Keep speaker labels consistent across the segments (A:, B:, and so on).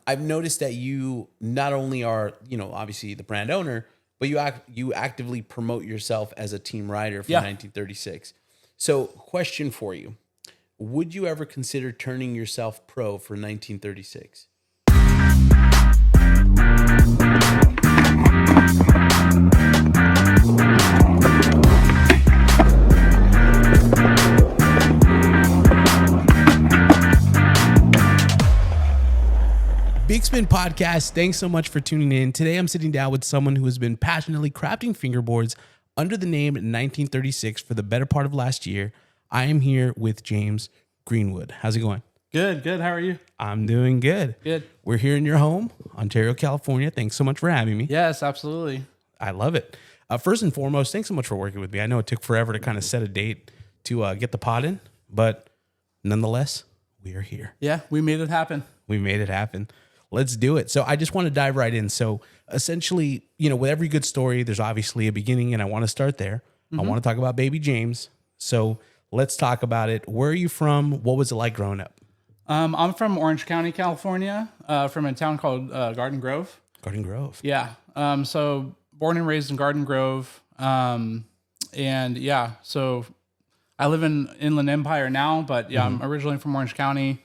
A: I've noticed that you not only are, obviously the brand owner, but you actively promote yourself as a team rider for 1936. So, question for you. Would you ever consider turning yourself pro for 1936? Bigspin Podcast, thanks so much for tuning in. Today I'm sitting down with someone who has been passionately crafting fingerboards under the name 1936 for the better part of last year. I am here with James Greenwood. How's it going?
B: Good. How are you?
A: I'm doing good.
B: Good.
A: We're here in your home, Ontario, California. Thanks so much for having me.
B: Yes, absolutely.
A: I love it. First and foremost, thanks so much for working with me. I know it took forever to kind of set a date to get the pod in, but nonetheless, we are here.
B: Yeah, we made it happen.
A: We made it happen. Let's do it. So I just want to dive right in. So essentially, with every good story, there's obviously a beginning, and I want to start there. I want to talk about baby James. So let's talk about it. Where are you from? What was it like growing up?
B: I'm from Orange County, California, from a town called Garden Grove.
A: Garden Grove.
B: Yeah. So born and raised in Garden Grove. So I live in Inland Empire now, but I'm originally from Orange County.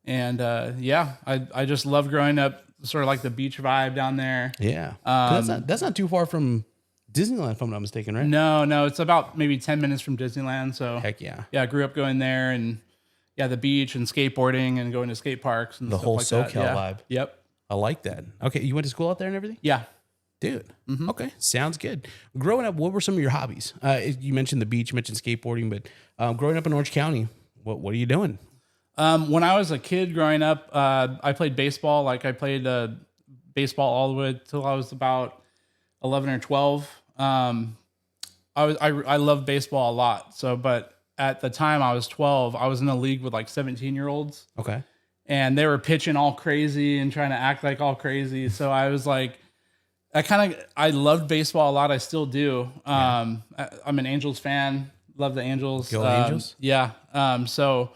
B: And I just love growing up, sort of like the beach vibe down there.
A: Yeah. That's not too far from Disneyland, if I'm not mistaken, right?
B: No, it's about maybe 10 minutes from Disneyland. So
A: heck yeah.
B: Yeah, I grew up going there and the beach and skateboarding and going to skate parks and
A: the
B: stuff
A: whole
B: like
A: SoCal
B: that.
A: vibe.
B: Yep.
A: I like that. Okay, you went to school out there and everything?
B: Yeah.
A: Dude. Okay, sounds good. Growing up, what were some of your hobbies? You mentioned the beach, you mentioned skateboarding, but growing up in Orange County, what are you doing?
B: When I was a kid growing up, I played baseball. Like I played baseball all the way till I was about 11 or 12. I loved baseball a lot. So, but at the time I was 12, I was in a league with like 17-year-olds.
A: Okay.
B: And they were pitching all crazy and trying to act like all crazy. So I was like, I loved baseball a lot. I still do. I'm an Angels fan. Love the Angels.
A: Go Angels.
B: Yeah. So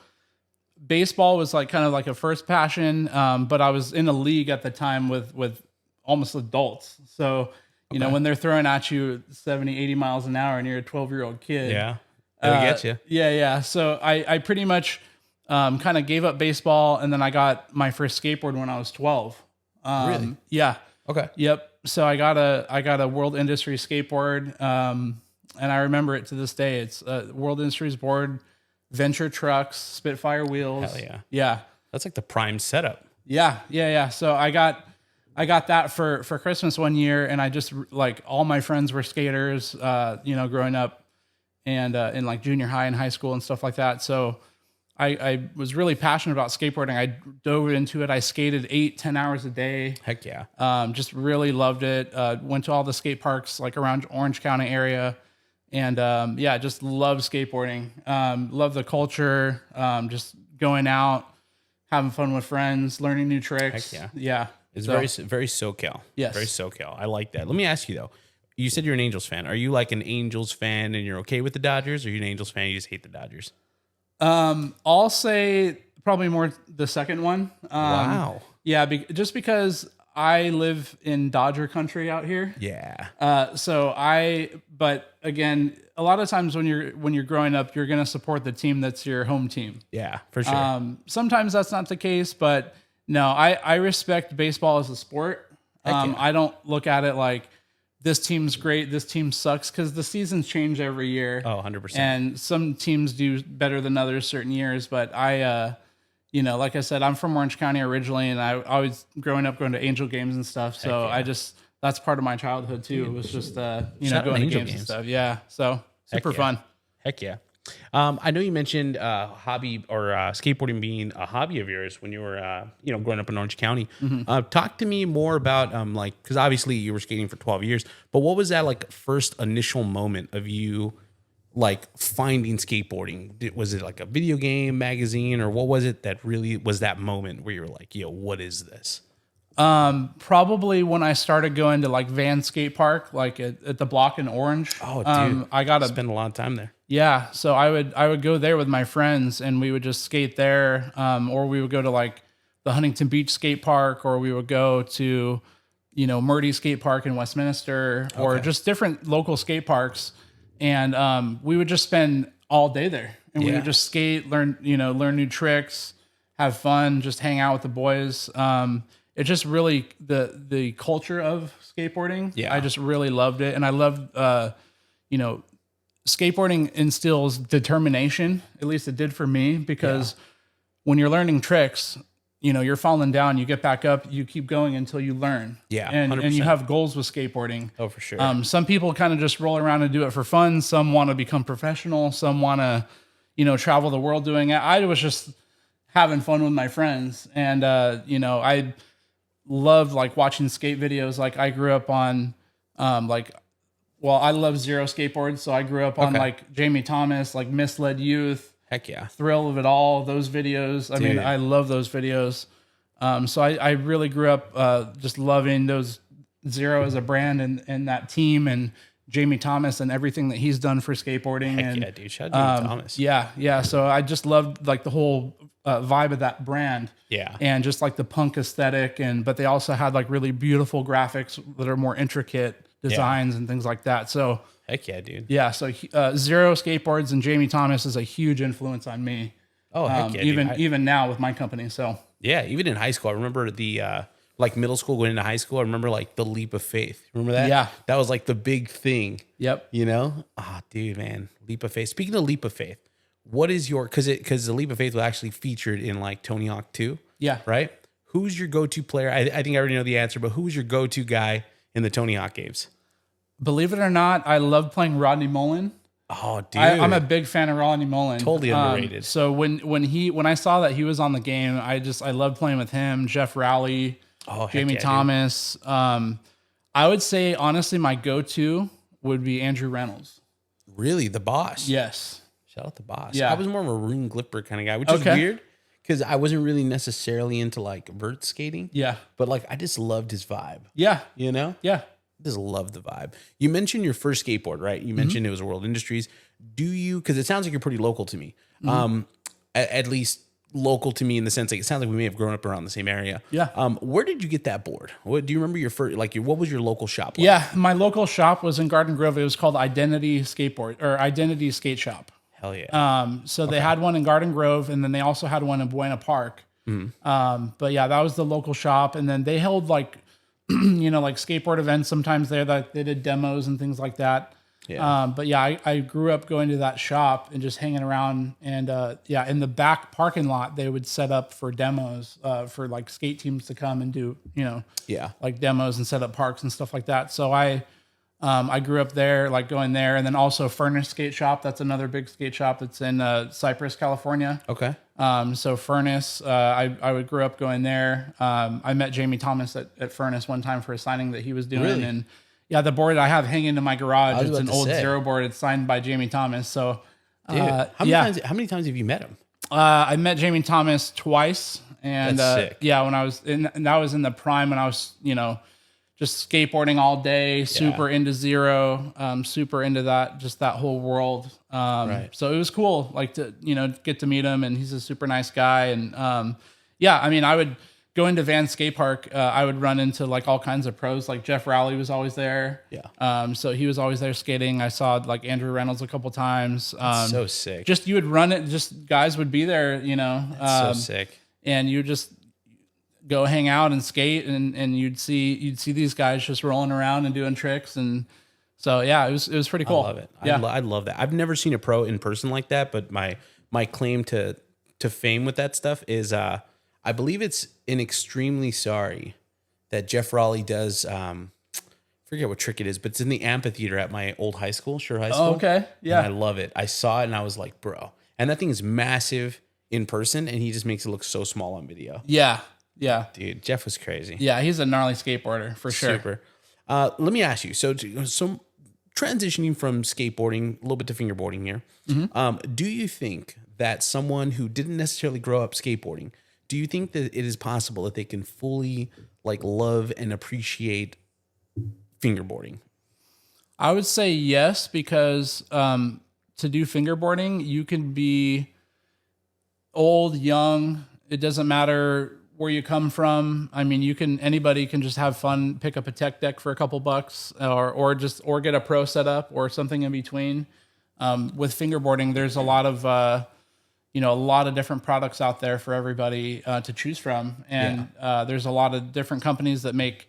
B: baseball was like kind of like a first passion. But I was in a league at the time with almost adults. So, when they're throwing at you 70, 80 miles an hour and you're a 12-year-old kid.
A: Yeah. It'll get you.
B: Yeah. So I pretty much kind of gave up baseball, and then I got my first skateboard when I was 12.
A: Really?
B: Yeah.
A: Okay.
B: Yep. So I got a World Industries skateboard, and I remember it to this day. It's World Industries board, Venture trucks, Spitfire wheels.
A: Hell yeah.
B: Yeah.
A: That's like the prime setup.
B: Yeah. So I got that for Christmas one year, and I just like all my friends were skaters, growing up, and in like junior high and high school and stuff like that. So I was really passionate about skateboarding. I dove into it. I skated 8-10 hours a day.
A: Heck yeah.
B: Just really loved it. Went to all the skate parks like around Orange County area. And just love skateboarding. Love the culture. Just going out, having fun with friends, learning new tricks.
A: Heck
B: yeah.
A: It's very SoCal.
B: Yes.
A: Very SoCal. I like that. Let me ask you though. You said you're an Angels fan. Are you like an Angels fan and you're okay with the Dodgers, or are you an Angels fan and you just hate the Dodgers?
B: I'll say probably more the second one.
A: Wow.
B: Yeah, just because I live in Dodger country out here.
A: Yeah.
B: But again, a lot of times when you're growing up, you're going to support the team that's your home team.
A: Yeah, for sure.
B: Sometimes that's not the case, but no, I respect baseball as a sport. I don't look at it like this team's great, this team sucks, because the seasons change every year.
A: Oh, 100%.
B: And some teams do better than others certain years. But like I said, I'm from Orange County originally, and I always growing up going to Angel games and stuff. So yeah. That's part of my childhood too. It was just going to games and stuff. Yeah. So super fun.
A: Heck yeah. I know you mentioned hobby or skateboarding being a hobby of yours when you were, growing up in Orange County. Mm-hmm. Talk to me more about because obviously you were skating for 12 years, but what was that like first initial moment of you like finding skateboarding? Was it like a video game, magazine, or what was it that really was that moment where you were like, yo, what is this?
B: Probably when I started going to like Van Skate Park, like at the block in Orange.
A: Oh, dude.
B: I got to
A: spend a lot of time there.
B: Yeah. So I would go there with my friends and we would just skate there. Or we would go to like the Huntington Beach skate park, or we would go to, Murdy skate park in Westminster, or just different local skate parks. And we would just spend all day there, and we would just skate, learn new tricks, have fun, just hang out with the boys. It's just really the culture of skateboarding.
A: Yeah.
B: I just really loved it. And I loved, skateboarding instills determination. At least it did for me, because when you're learning tricks, you're falling down, you get back up, you keep going until you learn.
A: Yeah.
B: And you have goals with skateboarding.
A: Oh, for sure.
B: Some people kind of just roll around and do it for fun. Some want to become professional. Some want to, travel the world doing it. I was just having fun with my friends. And, I loved like watching skate videos. Like I grew up on, I love Zero skateboards. So I grew up on like Jamie Thomas, like Misled Youth.
A: Heck yeah.
B: Thrill of It All, those videos. I mean, I love those videos. So I really grew up just loving those Zero as a brand and that team, and Jamie Thomas and everything that he's done for skateboarding.
A: Heck
B: and
A: yeah, dude. Shout out Jamie Thomas.
B: Yeah. So I just loved like the whole vibe of that brand.
A: Yeah.
B: And just like the punk aesthetic, but they also had like really beautiful graphics that are more intricate designs and things like that. So
A: heck yeah, dude.
B: yeah, so Zero Skateboards and Jamie Thomas is a huge influence on me.
A: Oh, heck yeah,
B: even now with my company. So
A: yeah, even in high school, I remember the like middle school going into high school. I remember like the leap of faith. Remember that?
B: Yeah,
A: that was like the big thing.
B: Yep.
A: Oh, dude, man, leap of faith. Speaking of leap of faith, what is your because the leap of faith was actually featured in like Tony Hawk 2.
B: Yeah.
A: Right. Who's your go-to player? I think I already know the answer, but who's your go-to guy in the Tony Hawk games?
B: Believe it or not, I love playing Rodney Mullen.
A: Oh, dude,
B: I'm a big fan of Rodney Mullen.
A: Totally underrated.
B: So when I saw that he was on the game, I loved playing with him. Jeff Rowley, Jamie Thomas. I would say honestly, my go-to would be Andrew Reynolds.
A: Really, the boss?
B: Yes.
A: Shout out the boss.
B: Yeah.
A: I was more of a Rune Glipper kind of guy, which is weird because I wasn't really necessarily into like vert skating.
B: Yeah.
A: But like I just loved his vibe.
B: Yeah.
A: Yeah. Just love the vibe. You mentioned your first skateboard, right? You mentioned it was World Industries. Do you, because it sounds like you're pretty local to me, at least local to me in the sense like it sounds like we may have grown up around the same area.
B: Yeah.
A: Where did you get that board? What do you remember your first, what was your local shop like?
B: Yeah. My local shop was in Garden Grove. It was called Identity Skateboard or Identity Skate Shop.
A: Hell yeah.
B: So they had one in Garden Grove, and then they also had one in Buena Park. But yeah, that was the local shop. And then they held like, like skateboard events sometimes there that they did demos and things like that.
A: Yeah.
B: But yeah, I grew up going to that shop and just hanging around. And in the back parking lot, they would set up for demos for like skate teams to come and do, like demos and set up parks and stuff like that. So I grew up there, like going there, and then also Furnace Skate Shop. That's another big skate shop that's in Cypress, California.
A: Okay.
B: So Furnace, I would grow up going there. I met Jamie Thomas at Furnace one time for a signing that he was doing.
A: Really?
B: And yeah, the board I have hanging in my garage, it's an old
A: say.
B: Zero board. It's signed by Jamie Thomas. So
A: Dude, how many times have you met him?
B: I met Jamie Thomas twice. And
A: That's sick.
B: yeah, when I was and that was in the prime when I was, just skateboarding all day, super into Zero, super into that, just that whole world.
A: Right.
B: So it was cool, like to, get to meet him, and he's a super nice guy. And I would go into Van Skate Park. I would run into like all kinds of pros, like Jeff Rowley was always there.
A: Yeah.
B: So he was always there skating. I saw like Andrew Reynolds a couple times.
A: So sick.
B: Just, you would run it, just guys would be there,
A: So sick.
B: And you just go hang out and skate, and you'd see these guys just rolling around and doing tricks. And so, yeah, it was pretty cool.
A: I love it.
B: Yeah.
A: I love that. I've never seen a pro in person like that, but my claim to fame with that stuff is, I believe it's in Extremely Sorry that Jeff Rowley does, forget what trick it is, but it's in the amphitheater at my old high school, high school.
B: Oh, okay. Yeah.
A: And I love it. I saw it and I was like, bro. And that thing is massive in person, and he just makes it look so small on video.
B: Yeah. Yeah.
A: Dude, Jeff was crazy.
B: Yeah, he's a gnarly skateboarder for sure.
A: Super. Let me ask you. So transitioning from skateboarding a little bit to fingerboarding here. Do you think that someone who didn't necessarily grow up skateboarding, do you think that it is possible that they can fully like love and appreciate fingerboarding?
B: I would say yes, because to do fingerboarding, you can be old, young. It doesn't matter where you come from. I mean, anybody can just have fun, pick up a tech deck for a couple bucks, or get a pro setup or something in between. With fingerboarding, there's a lot of a lot of different products out there for everybody to choose from, and there's a lot of different companies that make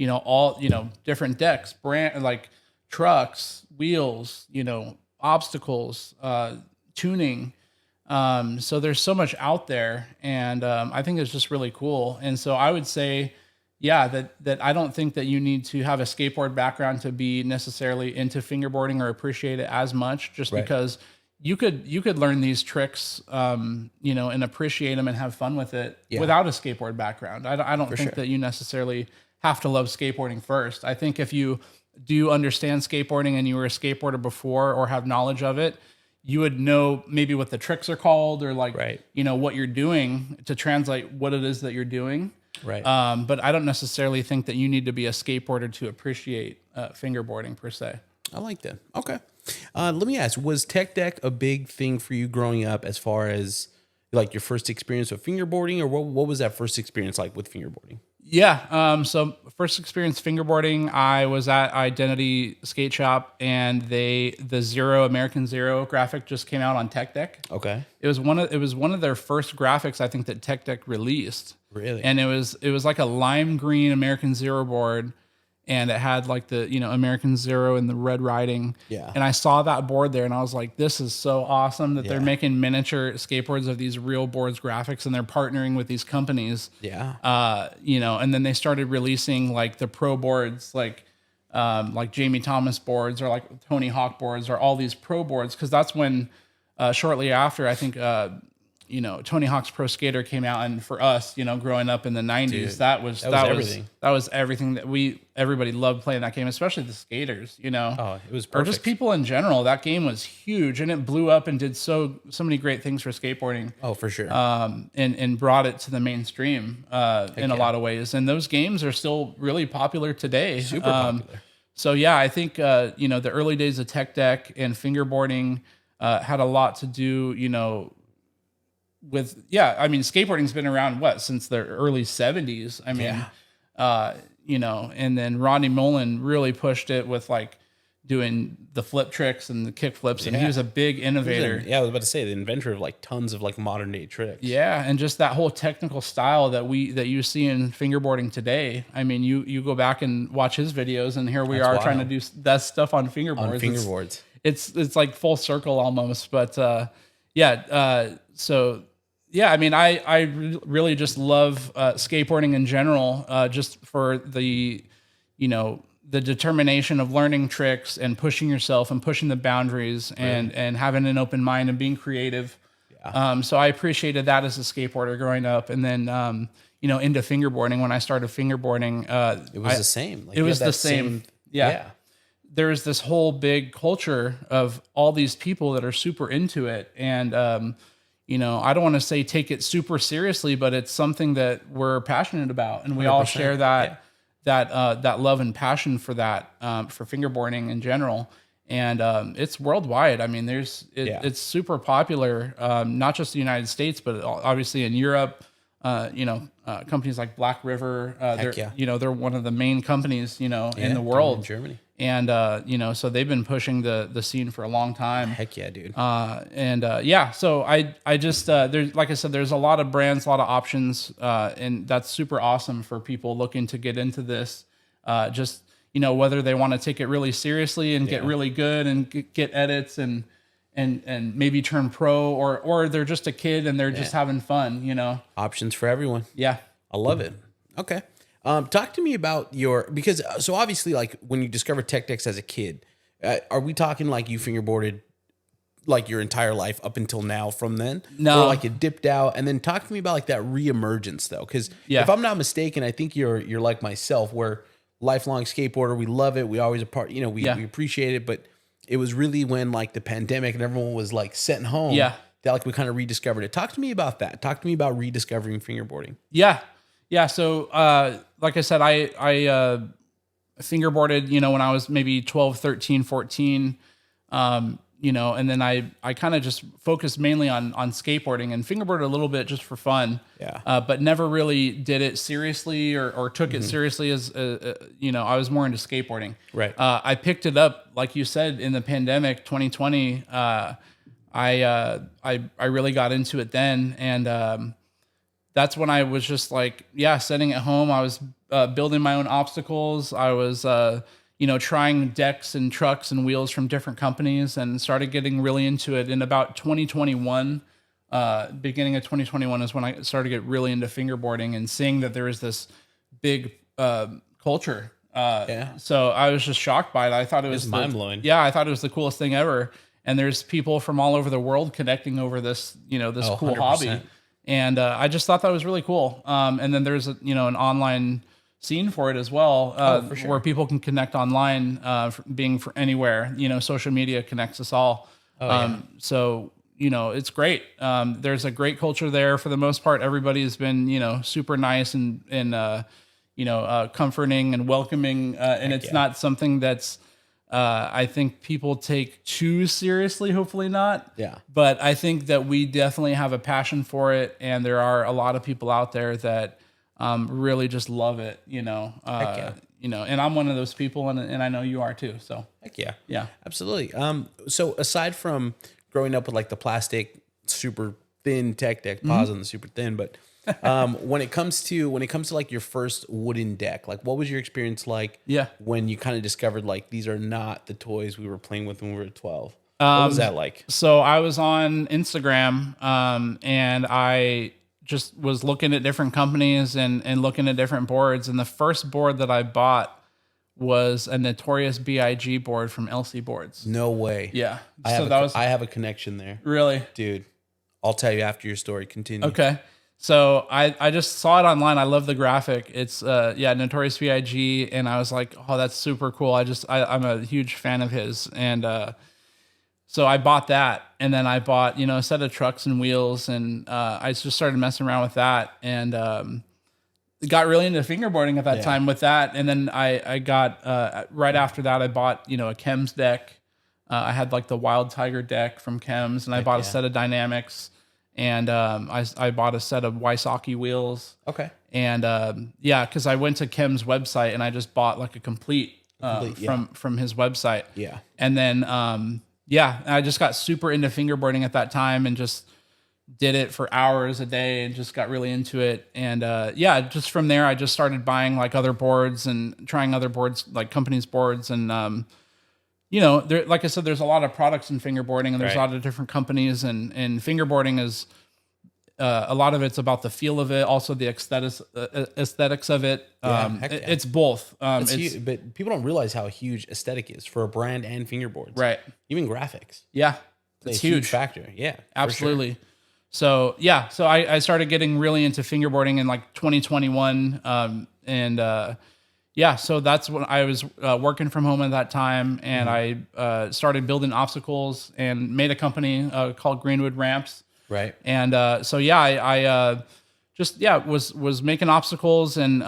B: all different decks, brand like trucks, wheels, obstacles, tuning. So there's so much out there, and I think it's just really cool. And so I would say, that I don't think that you need to have a skateboard background to be necessarily into fingerboarding or appreciate it as much, just because you could learn these tricks, and appreciate them and have fun with it without a skateboard background. I don't think that you necessarily have to love skateboarding first. I think if you do understand skateboarding and you were a skateboarder before or have knowledge of it, you would know maybe what the tricks are called, or what you're doing to translate what it is that you're doing.
A: Right.
B: But I don't necessarily think that you need to be a skateboarder to appreciate fingerboarding per se.
A: I like that. Okay. Let me ask, was tech deck a big thing for you growing up as far as like your first experience with fingerboarding, or what was that first experience like with fingerboarding?
B: Yeah. So first experience fingerboarding, I was at Identity Skate Shop, and the American Zero graphic just came out on Tech Deck.
A: Okay.
B: It was one of their first graphics, I think, that Tech Deck released.
A: Really?
B: And it was like a lime green American Zero board, and it had like the American Zero and the red writing.
A: Yeah.
B: And I saw that board there, and I was like, this is so awesome that they're making miniature skateboards of these real boards graphics, and they're partnering with these companies.
A: Yeah.
B: And then they started releasing like the pro boards, like Jamie Thomas boards, or like Tony Hawk boards, or all these pro boards, because that's when shortly after, I think Tony Hawk's Pro Skater came out, and for us, growing up in the 90s, dude, that was everything. That was everything that everybody loved playing that game, especially the skaters,
A: Oh, it was perfect.
B: Or just people in general. That game was huge, and it blew up and did so many great things for skateboarding.
A: Oh, for sure.
B: And brought it to the mainstream in a lot of ways. And those games are still really popular today.
A: Super popular.
B: So yeah, I think the early days of Tech Deck and fingerboarding had a lot to do, with skateboarding's been around since the early 70s. I mean, and then Rodney Mullen really pushed it with like doing the flip tricks and the kick flips, and he was a big innovator.
A: I was about to say the inventor of like tons of like modern day tricks.
B: Yeah, and just that whole technical style that you see in fingerboarding today. I mean, you go back and watch his videos, and here we are wild. Trying to do that stuff on fingerboards. It's like full circle almost, but so. Yeah, I mean, I really just love skateboarding in general, just for the determination of learning tricks and pushing yourself and pushing the boundaries, and having an open mind and being creative. Yeah. So I appreciated that as a skateboarder growing up, and then into fingerboarding. When I started fingerboarding,
A: it was the same.
B: Like, it was the same. Yeah. There's this whole big culture of all these people that are super into it, and I don't want to say take it super seriously, but it's something that we're passionate about, and we all share that love and passion for that, for fingerboarding in general. And it's worldwide. I mean, it's super popular, not just the United States, but obviously in Europe. Companies like Black River, they're one of the main companies, in the world.
A: In Germany.
B: And, so they've been pushing the scene for a long time.
A: Heck yeah, dude.
B: So I just, there's, like I said, there's a lot of brands, a lot of options, and that's super awesome for people looking to get into this. Whether they want to take it really seriously and get really good and get edits and maybe turn pro, or they're just a kid and they're just having fun,
A: Options for everyone.
B: Yeah.
A: I love it. Okay. Talk to me about because obviously, like when you discovered tech decks as a kid, are we talking like you fingerboarded like your entire life up until now from then?
B: No.
A: Or like it dipped out, and then talk to me about like that reemergence though. Cause if I'm not mistaken, I think you're like myself, where lifelong skateboarder, we love it. We always we appreciate it, but it was really when like the pandemic and everyone was like sitting home.
B: Yeah.
A: That like we kind of rediscovered it. Talk to me about that. Talk to me about rediscovering fingerboarding.
B: Yeah. Yeah. So, like I said, I fingerboarded, when I was maybe 12, 13, 14. and then I kind of just focused mainly on skateboarding and fingerboarded a little bit just for fun.
A: Yeah.
B: But never really did it seriously or took it seriously as, I was more into skateboarding.
A: Right.
B: I picked it up, like you said, in the pandemic, 2020. I really got into it then. And, that's when I was just like, sitting at home. I was, building my own obstacles. I was, trying decks and trucks and wheels from different companies and started getting really into it. In about 2021, beginning of 2021 is when I started to get really into fingerboarding and seeing that there was this big culture. So I was just shocked by it. I thought it was
A: mind blowing.
B: Yeah, I thought it was the coolest thing ever. And there's people from all over the world connecting over this, this cool
A: 100%.
B: hobby. And I just thought that was really cool. And then there's an online scene for it as well,
A: for sure.
B: where people can connect online, being for anywhere. Social media connects us all. So it's great. There's a great culture there for the most part. Everybody's been super nice and comforting and welcoming. And it's not something that's I think people take too seriously, hopefully not.
A: Yeah.
B: But I think that we definitely have a passion for it. And there are a lot of people out there that really just love it, and I'm one of those people and I know you are too. So
A: Heck yeah.
B: Yeah.
A: Absolutely. So aside from growing up with like the plastic, super thin tech deck, pause on the super thin, but when it comes to like your first wooden deck, like what was your experience like?
B: Yeah.
A: When you kind of discovered like these are not the toys we were playing with when we were 12. What was that like?
B: So I was on Instagram, and I just was looking at different companies and looking at different boards. And the first board that I bought was a Notorious B.I.G. board from LC Boards.
A: No way.
B: Yeah.
A: I have a connection there.
B: Really?
A: Dude, I'll tell you after your story. Continue.
B: Okay. So I just saw it online. I love the graphic. It's Notorious B.I.G. and I was like, oh, that's super cool. I'm a huge fan of his. And so I bought that, and then I bought a set of trucks and wheels, and I just started messing around with that, and got really into fingerboarding at that time with that. And then I got right after that I bought a Chems deck. I had like the Wild Tiger deck from Chems, and I bought a set of Dynamics. And I bought a set of Wysocki wheels.
A: Okay.
B: And because I went to Chem's website and I just bought like a complete from his website.
A: Yeah.
B: And then I just got super into fingerboarding at that time and just did it for hours a day and just got really into it. And just from there I just started buying like other boards and trying other boards, like companies' boards. And there, like I said, there's a lot of products in fingerboarding, and there's a lot of different companies, and fingerboarding is a lot of it's about the feel of it, also the aesthetics of it. It's both.
A: It's huge, but people don't realize how huge aesthetic is for a brand and fingerboards.
B: Right.
A: Even graphics.
B: Yeah.
A: It's a huge factor. Yeah.
B: Absolutely. Sure. So I started getting really into fingerboarding in like 2021. So that's when I was working from home at that time, and I started building obstacles and made a company called Greenwood Ramps.
A: Right.
B: And I was making obstacles and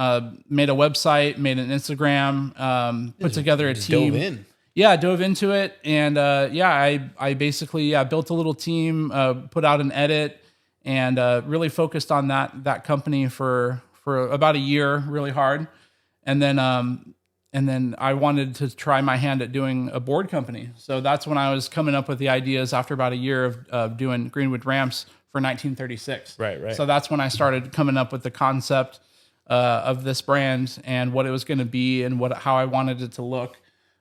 B: made a website, made an Instagram, put together a team.
A: Dove in.
B: Yeah, dove into it, and I basically built a little team, put out an edit, and really focused on that company for about a year, really hard. And then I wanted to try my hand at doing a board company. So that's when I was coming up with the ideas after about a year of doing Greenwood Ramps for 1936.
A: Right.
B: So that's when I started coming up with the concept of this brand and what it was going to be and how I wanted it to look,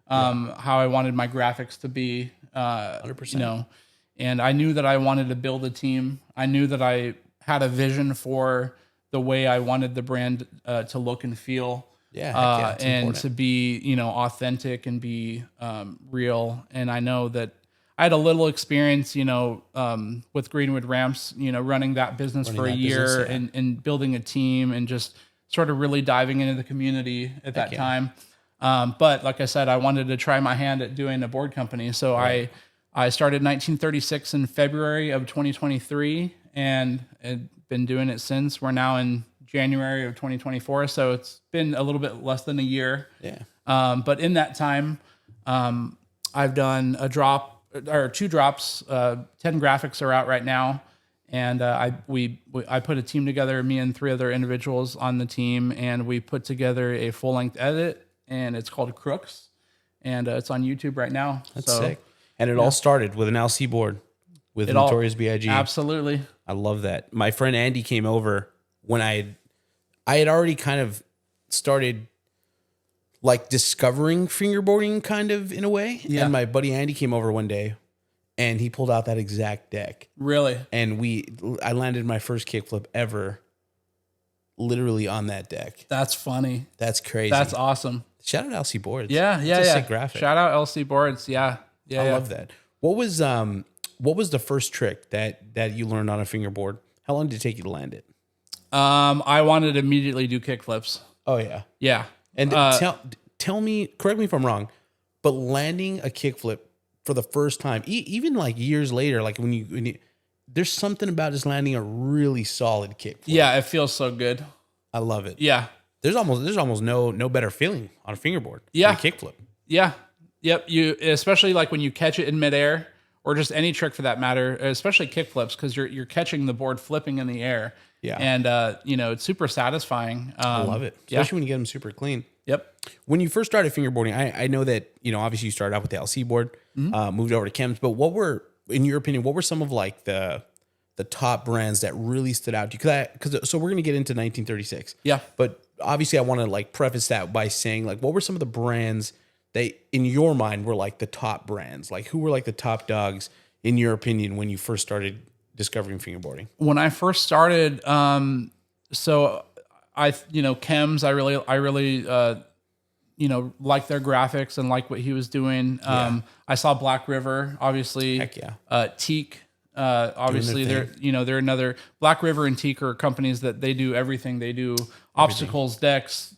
B: how I wanted my graphics to be.
A: 100%.
B: And I knew that I wanted to build a team. I knew that I had a vision for the way I wanted the brand to look and feel.
A: Yeah,
B: and
A: important.
B: to be, authentic and be real. And I know that I had a little experience, with Greenwood Ramps, running that business for a year and building a team and just sort of really diving into the community at that time. But like I said, I wanted to try my hand at doing a board company. So I started 1936 in February of 2023 and had been doing it since. We're now in January of 2024. So it's been a little bit less than a year.
A: Yeah.
B: But in that time, I've done a drop or 2 drops. 10 graphics are out right now. And I put a team together, me and 3 other individuals on the team, and we put together a full-length edit, and it's called Crooks, and it's on YouTube right now.
A: That's sick. And it all started with an LC board with Notorious B.I.G.
B: Absolutely.
A: I love that. My friend Andy came over when I had already kind of started like discovering fingerboarding kind of in a way. Yeah. And my buddy Andy came over one day and he pulled out that exact deck.
B: Really?
A: And I landed my first kickflip ever literally on that deck.
B: That's funny.
A: That's crazy.
B: That's awesome.
A: Shout out LC Boards.
B: Yeah.
A: It's a sick graphic.
B: Shout out LC Boards. Yeah.
A: I love that. What was the first trick that you learned on a fingerboard? How long did it take you to land it?
B: I wanted to immediately do kickflips.
A: Oh yeah.
B: Yeah.
A: And tell me, correct me if I'm wrong, but landing a kickflip for the first time, even like years later, like when you there's something about just landing a really solid kickflip.
B: Yeah, it feels so good.
A: I love it.
B: Yeah.
A: There's almost no better feeling on a fingerboard
B: than
A: a kickflip.
B: Yeah. Yep. You, especially like when you catch it in midair, or just any trick for that matter, especially kickflips, because you're catching the board flipping in the air.
A: Yeah.
B: And it's super satisfying.
A: I love it. Especially when you get them super clean.
B: Yep.
A: When you first started fingerboarding, I know that, obviously you started out with the LC board, moved over to chems, but what were, in your opinion, what were some of like the top brands that really stood out to you? So we're going to get into 1936.
B: Yeah.
A: But obviously I want to like preface that by saying like, what were some of the brands that in your mind were like the top brands? Like who were like the top dogs in your opinion when you first started discovering fingerboarding?
B: When I first started, so I chems, I really like their graphics and like what he was doing. I saw Black River, obviously.
A: Heck yeah.
B: Teak, obviously they're another. Black River and Teak are companies that they do everything. They do obstacles, decks,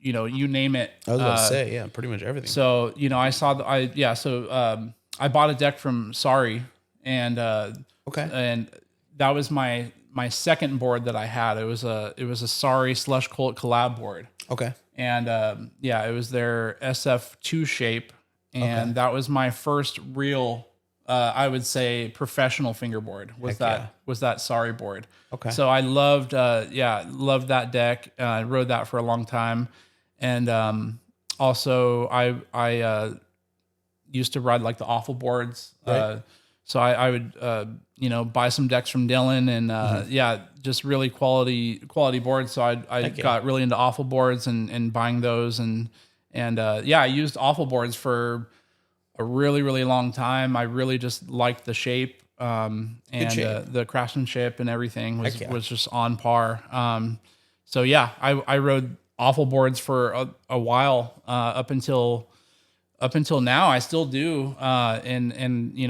B: you name it.
A: I was about to say, yeah, pretty much everything.
B: So, I saw I bought a deck from Sorry, and and that was my second board that I had. It was a Sorry Slush Colt collab board.
A: Okay.
B: And it was their SF2 shape, and that was my first real I would say professional fingerboard was that Sorry board.
A: Okay.
B: So I loved that deck. I rode that for a long time. And also I used to ride like the awful boards.
A: Right.
B: So I would buy some decks from Dylan and just really quality boards. So I got really into awful boards and buying those and I used awful boards for a really, really long time. I really just liked the shape the craftsmanship and everything was just on par. I rode awful boards for a while up until now. I still do. And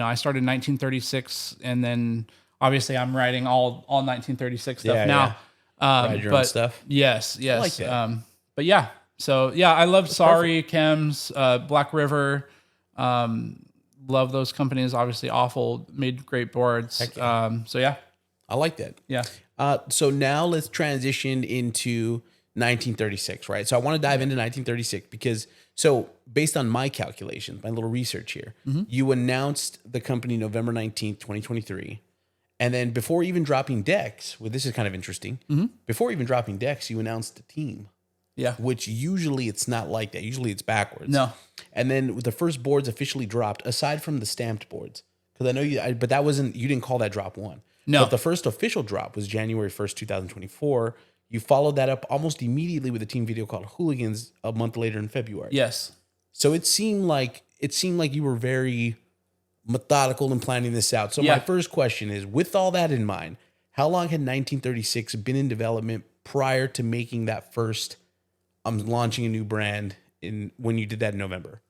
B: I started in 1936, and then obviously I'm writing all 1936 stuff now.
A: Ride your own stuff.
B: Yes.
A: I like that.
B: But yeah. So yeah, I love Sorry, chems, Black River. Love those companies. Obviously, Awful made great boards.
A: I like that.
B: Yeah.
A: So now let's transition into 1936, right? So I want to dive into 1936 because, based on my calculations, my little research here, you announced the company November 19th, 2023. And then before even dropping decks, this is kind of interesting. Before even dropping decks, you announced the team.
B: Yeah.
A: Which usually it's not like that. Usually it's backwards.
B: No.
A: And then the first boards officially dropped, aside from the stamped boards, because I know but that wasn't, you didn't call that drop one.
B: No.
A: But the first official drop was January 1st, 2024. You followed that up almost immediately with a team video called Hooligans a month later in February.
B: Yes.
A: So it seemed like you were very methodical in planning this out. So my first question is, with all that in mind, how long had 1936 been in development prior to making that first, I'm launching a new brand when you did that in November?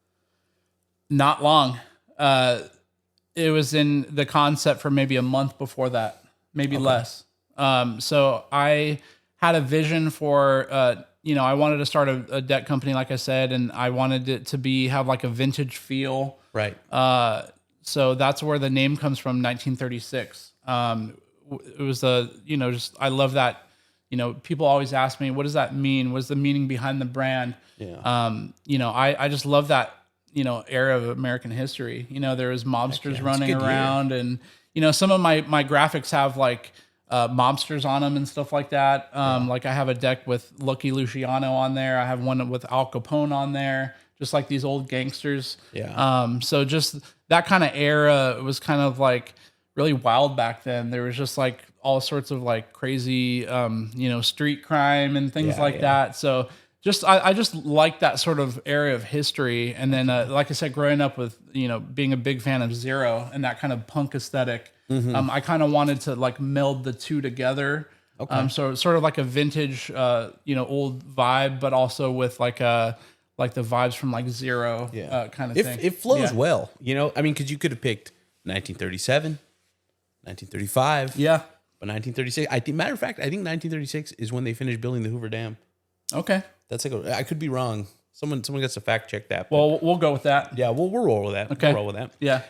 B: Not long. It was in the concept for maybe a month before that, maybe less. So I had a vision for, I wanted to start a deck company, like I said, and I wanted it to have like a vintage feel.
A: Right.
B: So that's where the name comes from, 1936. It was I love that. People always ask me, what does that mean? What's the meaning behind the brand?
A: Yeah.
B: I just love that era of American history. There was mobsters running
A: good
B: around, and some of my graphics have like mobsters on them and stuff like that. Like I have a deck with Lucky Luciano on there. I have one with Al Capone on there, just like these old gangsters.
A: Yeah.
B: So just that kind of era was kind of like really wild back then. There was just like all sorts of like crazy, street crime and things like that. So just, I just like that sort of area of history. And then, like I said, growing up with, being a big fan of Zero and that kind of punk aesthetic, I kind of wanted to like meld the two together. So it's sort of like a vintage, old vibe, but also with like the vibes from like Zero kind of thing.
A: It flows well, I mean, because you could have picked 1937, 1935.
B: Yeah.
A: But 1936, matter of fact, I think 1936 is when they finished building the Hoover Dam.
B: Okay.
A: That's like I could be wrong. Someone gets to fact check that.
B: Well, we'll go with that.
A: Yeah, we'll roll with that.
B: Okay.
A: We'll roll with that.
B: Yeah.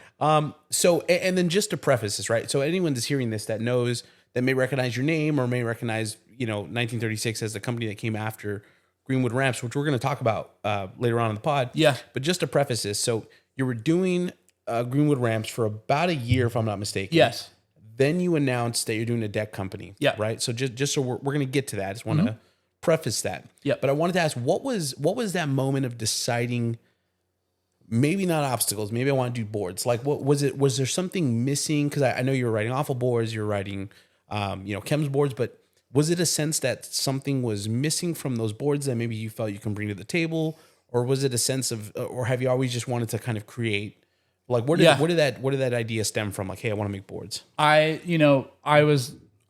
A: So, and then just to preface this, right? So anyone that's hearing this that may recognize your name or may recognize, 1936 as the company that came after Greenwood Ramps, which we're going to talk about later on in the pod.
B: Yeah.
A: But just to preface this, so you were doing Greenwood Ramps for about a year, if I'm not mistaken.
B: Yes.
A: Then you announced that you're doing a deck company.
B: Yeah.
A: Right. So just so we're going to get to that. I just want to preface that.
B: Yeah.
A: But I wanted to ask, what was that moment of deciding, maybe not obstacles, maybe I want to do boards. Like what was it? Was there something missing? Because I know you were writing awful boards, you're writing, chems boards, but was it a sense that something was missing from those boards that maybe you felt you can bring to the table? Or was it a sense of, or have you always just wanted to kind of create? Like where did that idea stem from? Like, hey, I want to make boards.
B: I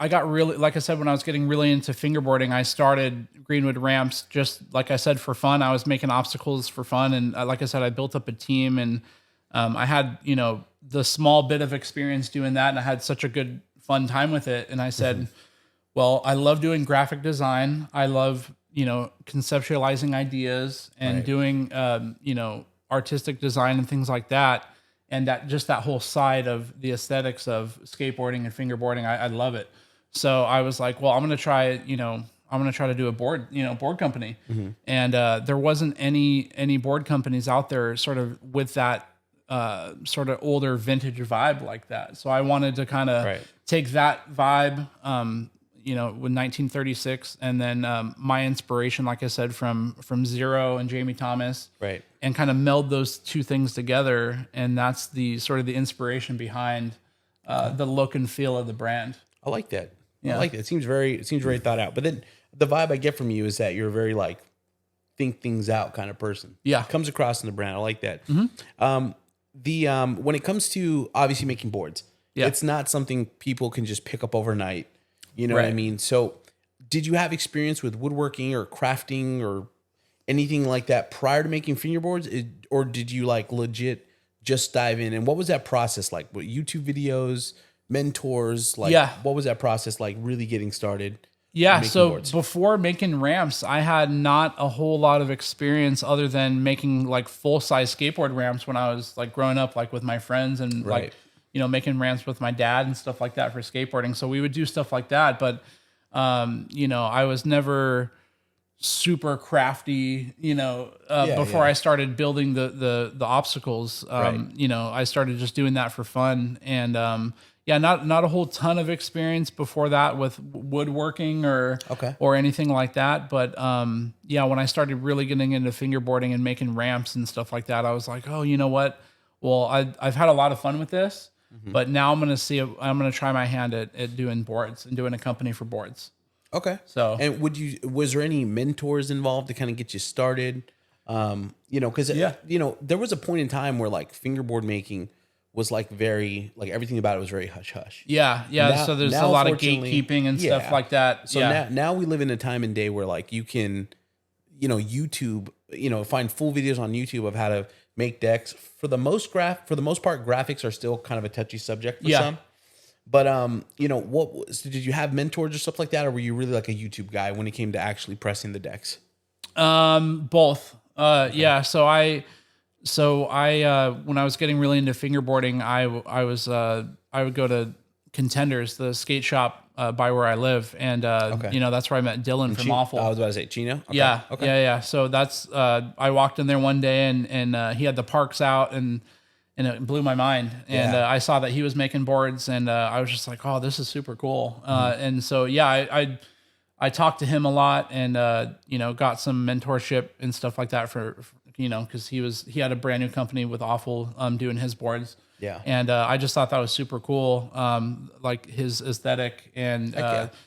B: got really, like I said, when I was getting really into fingerboarding, I started Greenwood Ramps just like I said for fun. I was making obstacles for fun, and like I said, I built up a team, and I had the small bit of experience doing that, and I had such a good fun time with it. And I said, well, I love doing graphic design. I love conceptualizing ideas and doing artistic design and things like that. And that whole side of the aesthetics of skateboarding and fingerboarding, I love it. So I was like, well, I'm going to try to do a board company. And there wasn't any board companies out there sort of with that sort of older vintage vibe like that. So I wanted to kind of take that vibe, with 1936, and then my inspiration, like I said, from Zero and Jamie Thomas, and kind of meld those two things together, and that's the sort of the inspiration behind the look and feel of the brand.
A: I like that.
B: Yeah.
A: I like it. It seems very thought out. But then the vibe I get from you is that you're a very like think things out kind of person.
B: Yeah,
A: it comes across in the brand. I like that. When it comes to obviously making boards, it's not something people can just pick up overnight. You know what I mean? So did you have experience with woodworking or crafting or anything like that prior to making fingerboards? Or did you like legit just dive in? And what was that process like? What, YouTube videos, mentors? Like, what was that process like really getting started?
B: Yeah, so boards? Before making ramps, I had not a whole lot of experience other than making like full-size skateboard ramps when I was like growing up, like with my friends and like, making ramps with my dad and stuff like that for skateboarding. So we would do stuff like that. But, I was never super crafty, before I started building the obstacles. I started just doing that for fun. And, not a whole ton of experience before that with woodworking or anything like that. But, when I started really getting into fingerboarding and making ramps and stuff like that, I was like, oh, you know what? Well, I've had a lot of fun with this. But now I'm going to try my hand at doing boards and doing a company for boards.
A: Okay.
B: So,
A: and was there any mentors involved to kind of get you started? Cause there was a point in time where like fingerboard making was like very, like everything about it was very hush hush.
B: Yeah. Now, so there's a lot of gatekeeping and stuff like that.
A: So now we live in a time and day where like you can, YouTube, find full videos on YouTube of how to make decks. For the most part, graphics are still kind of a touchy subject for some. But did you have mentors or stuff like that, or were you really like a YouTube guy when it came to actually pressing the decks?
B: Both. So I when I was getting really into fingerboarding, I would go to Contenders, the skate shop by where I live, and you know, that's where I met Dylan from Awful.
A: I was about to say Chino. Okay.
B: Yeah,
A: Okay.
B: yeah. So that's I walked in there one day, and he had the parks out, and it blew my mind. And I saw that he was making boards, and I was just like, oh, this is super cool. And so I talked to him a lot, and you know, got some mentorship and stuff like that for you know, because he had a brand new company with Awful doing his boards.
A: Yeah.
B: And I just thought that was super cool. Like his aesthetic and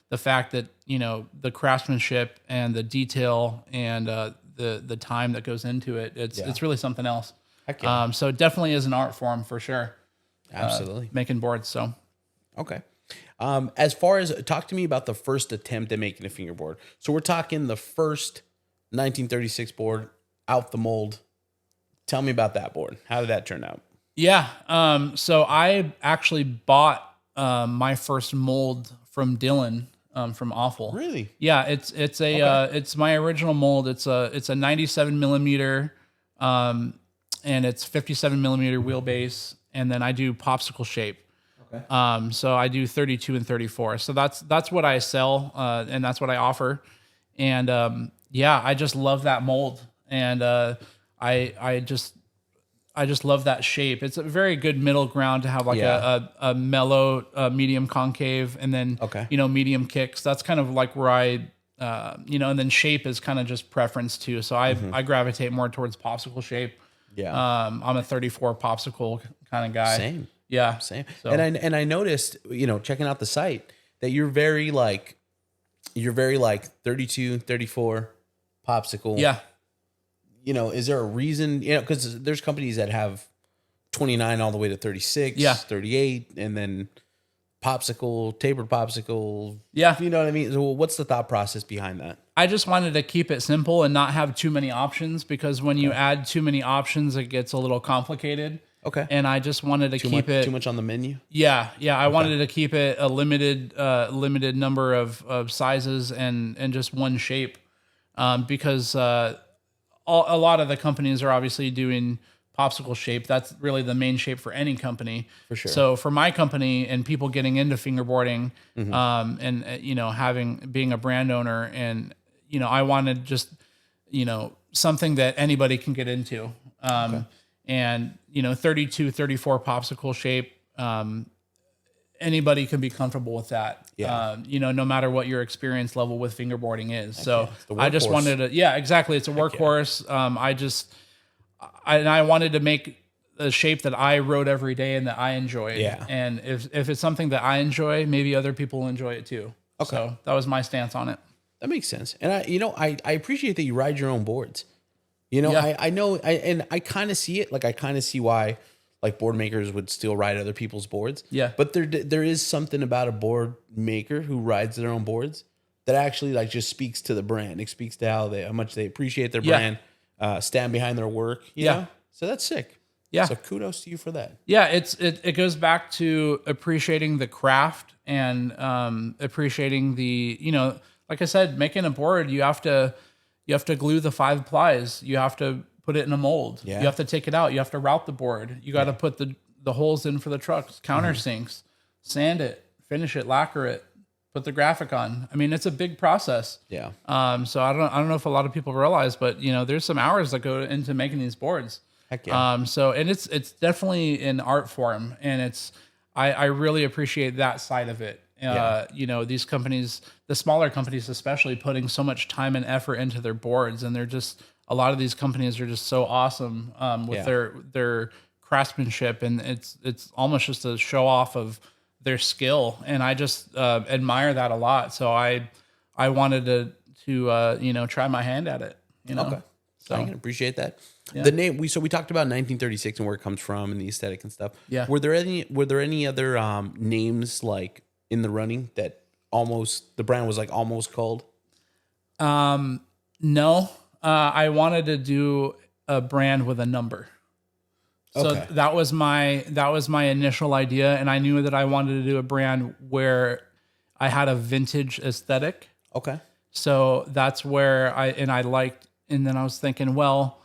B: the fact that, you know, the craftsmanship and the detail and the time that goes into it. It's really something else.
A: Heck yeah.
B: So it definitely is an art form for sure.
A: Absolutely.
B: Making boards. So.
A: Okay. As far as talk to me about the first attempt at making a fingerboard. So we're talking the first 1936 board out the mold. Tell me about that board. How did that turn out? Yeah.
B: So I actually bought my first mold from Dylan from Awful.
A: Really?
B: Yeah. It's my original mold. It's a 97 millimeter, and it's 57 millimeter wheelbase, and then I do popsicle shape. Okay. So I do 32 and 34. So that's what I sell, and that's what I offer. And I just love that mold, and I just love that shape. It's a very good middle ground to have like a mellow, medium concave, and then, you know, medium kicks. That's kind of like where you know, and then shape is kind of just preference too. So I gravitate more towards popsicle shape. Yeah. I'm a 34 popsicle kind of guy.
A: Same.
B: Yeah.
A: Same.
B: So.
A: And I noticed, you know, checking out the site that you're very like 32, 34 popsicle.
B: Yeah.
A: You know, is there a reason, you know, because there's companies that have 29 all the way to 36, 38, and then popsicle, tapered popsicle. Yeah. You know what I mean? So what's the thought process behind that?
B: I just wanted to keep it simple and not have too many options, because when you add too many options, it gets a little complicated. Okay. And I just wanted to keep it
A: too much on the menu.
B: Yeah. Yeah. I wanted to keep it a limited number of sizes and just one shape, because, a lot of the companies are obviously doing popsicle shape. That's really the main shape for any company. For sure. So for my company and people getting into fingerboarding, and you know, being a brand owner, and you know, I wanted just, you know, something that anybody can get into. And you know, 32, 34 popsicle shape, anybody can be comfortable with that. Yeah. You know, no matter what your experience level with fingerboarding is. So I just wanted to, exactly. It's a workhorse. I wanted to make a shape that I rode every day and that I enjoyed. Yeah. And if it's something that I enjoy, maybe other people will enjoy it too. Okay. So that was my stance on it.
A: That makes sense. And I appreciate that you ride your own boards. You know, I know, and I kind of see it. Like, I kind of see why, like, board makers would still ride other people's boards. Yeah. But there is something about a board maker who rides their own boards that actually, like, just speaks to the brand. It speaks to how much they appreciate their brand, stand behind their work. You know? So that's sick. Yeah. So kudos to you for that. Yeah. It goes back to appreciating the craft and appreciating the, you know, like I said, making a board, you have to glue the 5 plies. You have to put it in a mold. Yeah. You have to take it out. You have to route the board. You got to put the holes in for the trucks, countersinks, sand it, finish it, lacquer it, put the graphic on. I mean, it's a big process. Yeah. So I don't know if a lot of people realize, but you know, there's some hours that go into making these boards. Heck yeah. So, and it's definitely an art form, and I really appreciate that side of it. You know, these companies, the smaller companies especially, putting so much time and effort into their boards, and a lot of these companies are just so awesome with their craftsmanship, and it's almost just a show off of their skill, and I just admire that a lot. So I wanted to you know, try my hand at it. You know, okay. So I can appreciate that. Yeah. The name we talked about 1936 and where it comes from and the aesthetic and stuff. Yeah. Were there any other names like in the running that the brand was like almost called? No. I wanted to do a brand with a number. So that was my initial idea, and I knew that I wanted to do a brand where I had a vintage aesthetic. Okay. So that's where I liked, and then I was thinking, well,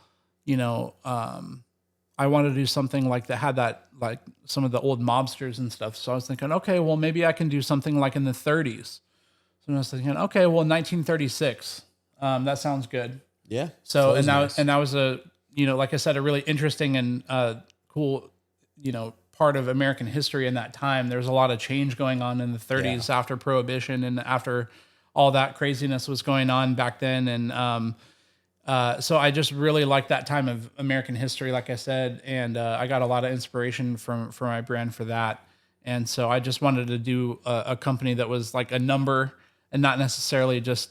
A: you know,
B: I wanted to do something like that had that, like some of the old mobsters and stuff. So I was thinking, okay, well, maybe I can do something like in the 30s. So I was thinking, okay, well, 1936, that sounds good.
A: Yeah.
B: So, and
A: nice.
B: that was a, like I said, a really interesting and cool, part of American history in that time. There was a lot of change going on in the 30s after Prohibition and after all that craziness was going on back then. And so I just really liked that time of American history, like I said, and I got a lot of inspiration from my brand for that. And so I just wanted to do a company that was like a number and not necessarily just,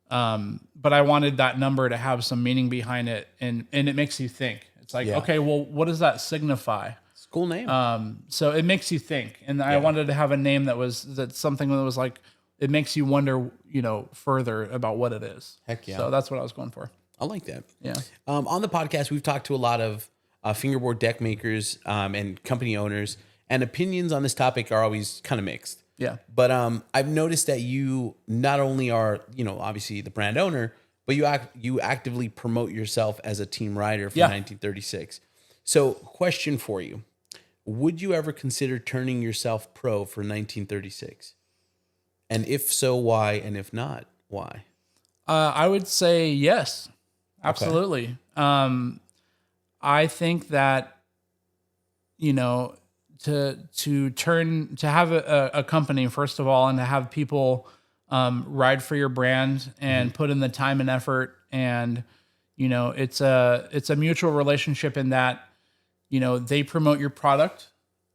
B: but I wanted that number to have some meaning behind it, and it makes you think. It's like, okay, well, what does that signify?
A: It's a cool name.
B: So it makes you think, and I wanted to have a name that's something that was like, it makes you wonder, further about what it is.
A: Heck yeah.
B: So that's what I was going for.
A: I like that.
B: Yeah.
A: On the podcast, we've talked to a lot of fingerboard deck makers and company owners, and opinions on this topic are always kind of mixed.
B: Yeah.
A: But I've noticed that you not only are, obviously the brand owner, but you actively promote yourself as a team rider for 1936. So, question for you. Would you ever consider turning yourself pro for 1936? And if so, why? And if not, why?
B: I would say yes. Absolutely. Okay. I think that, to have a company, first of all, and to have people ride for your brand and put in the time and effort, and it's a mutual relationship in that they promote your product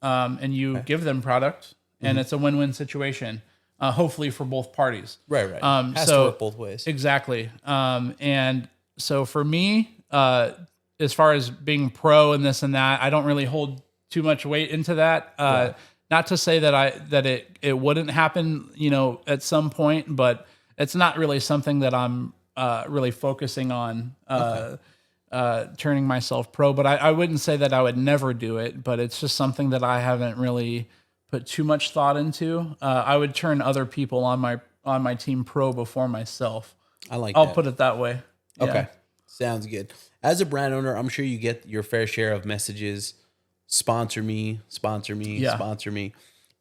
B: and you give them product, and it's a win-win situation, hopefully for both parties.
A: Right. Has to work both ways.
B: Exactly. And so for me, as far as being pro and this and that, I don't really hold too much weight into that. Not to say that it wouldn't happen, at some point, but it's not really something that I'm really focusing on turning myself pro. But I wouldn't say that I would never do it, but it's just something that I haven't really put too much thought into. I would turn other people on my team pro before myself. I'll put it that way. Yeah.
A: Okay. Sounds good. As a brand owner, I'm sure you get your fair share of messages. Sponsor me, sponsor me, sponsor me.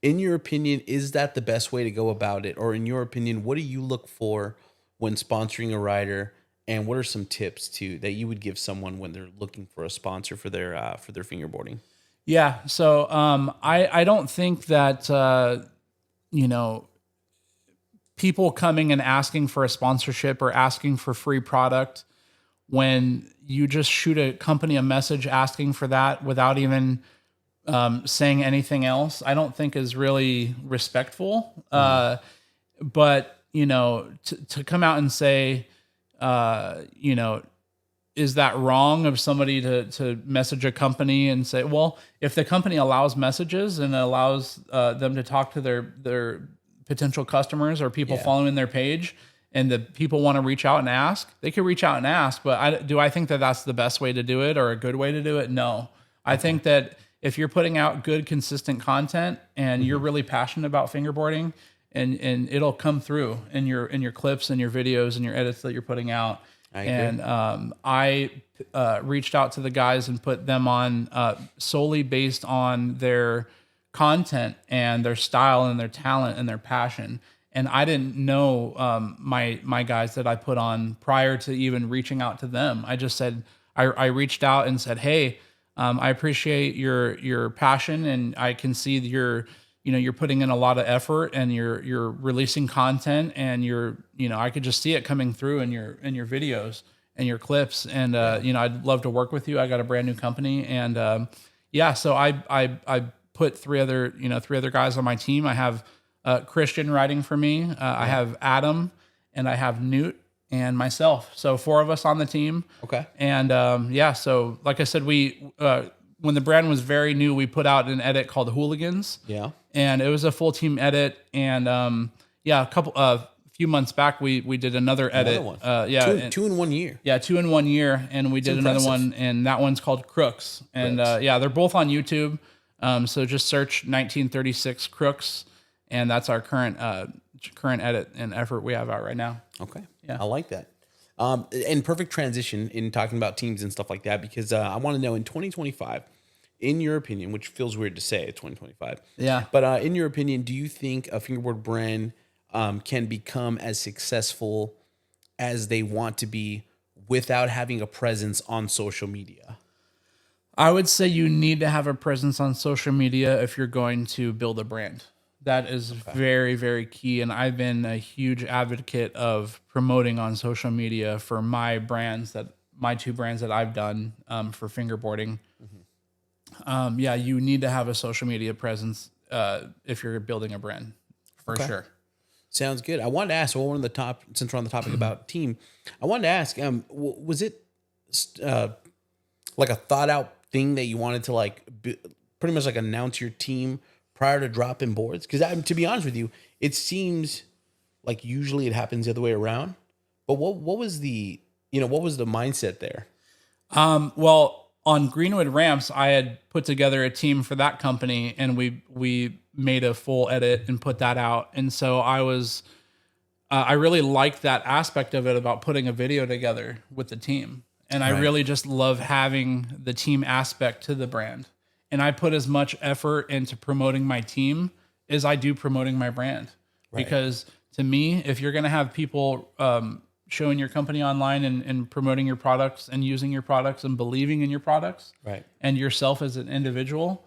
A: In your opinion, is that the best way to go about it? Or in your opinion, what do you look for when sponsoring a rider? And what are some tips that you would give someone when they're looking for a sponsor for their fingerboarding?
B: Yeah. So I don't think that, people coming and asking for a sponsorship or asking for free product, when you just shoot a company a message asking for that without even saying anything else, I don't think is really respectful. But, to come out and say, is that wrong of somebody to message a company and say, well, if the company allows messages and allows them to talk to their potential customers or people following their page, and the people want to reach out and ask, they could reach out and ask. But do I think that that's the best way to do it or a good way to do it? No. I think that if you're putting out good, consistent content and you're really passionate about fingerboarding, and it'll come through in your clips and your videos and your edits that you're putting out. I reached out to the guys and put them on solely based on their content and their style and their talent and their passion. And I didn't know my guys that I put on prior to even reaching out to them. I just said, I reached out and said, hey, I appreciate your passion, and I can see that you're putting in a lot of effort, and you're releasing content, and I could just see it coming through in your videos and your clips. And I'd love to work with you. I got a brand new company, and so I put three other guys on my team. I have Christian writing for me. I have Adam, and I have Newt and myself. So 4 of us on the team. Okay. And so like I said, we when the brand was very new, we put out an edit called Hooligans. Yeah. And it was a full team edit. And a few months back, we did another edit. One.
A: Two in 1 year.
B: Yeah, 2 in 1 year, and we did another one, and that one's called Crooks. And they're both on YouTube. So just search 1936 Crooks. And that's our current edit and effort we have out right now.
A: Okay. Yeah. I like that. And perfect transition in talking about teams and stuff like that, because I want to know in 2025, in your opinion, which feels weird to say 2025.
B: Yeah.
A: But in your opinion, do you think a fingerboard brand can become as successful as they want to be without having a presence on social media?
B: I would say you need to have a presence on social media if you're going to build a brand. That is very, very key. And I've been a huge advocate of promoting on social media for my two brands that I've done for fingerboarding. Yeah, you need to have a social media presence if you're building a brand, for sure.
A: Sounds good. I wanted to ask, well, since we're on the topic about team, I wanted to ask, was it like a thought out thing that you wanted to pretty much like announce your team prior to dropping boards? Because to be honest with you, it seems like usually it happens the other way around. But what was the mindset there?
B: Well, on Greenwood Ramps, I had put together a team for that company, and we made a full edit and put that out. And so I really liked that aspect of it about putting a video together with the team. And I really just love having the team aspect to the brand. And I put as much effort into promoting my team as I do promoting my brand. Right. Because to me, if you're going to have people showing your company online and promoting your products and using your products and believing in your products,
A: right,
B: and yourself as an individual,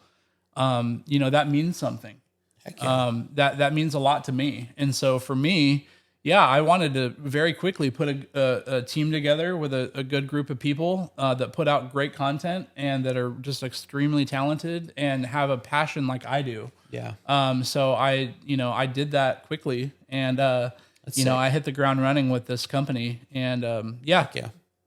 B: that means something. Heck yeah. That means a lot to me. And so for me, yeah, I wanted to very quickly put a team together with a good group of people that put out great content and that are just extremely talented and have a passion like I do.
A: Yeah.
B: So I did that quickly, and I hit the ground running with this company, and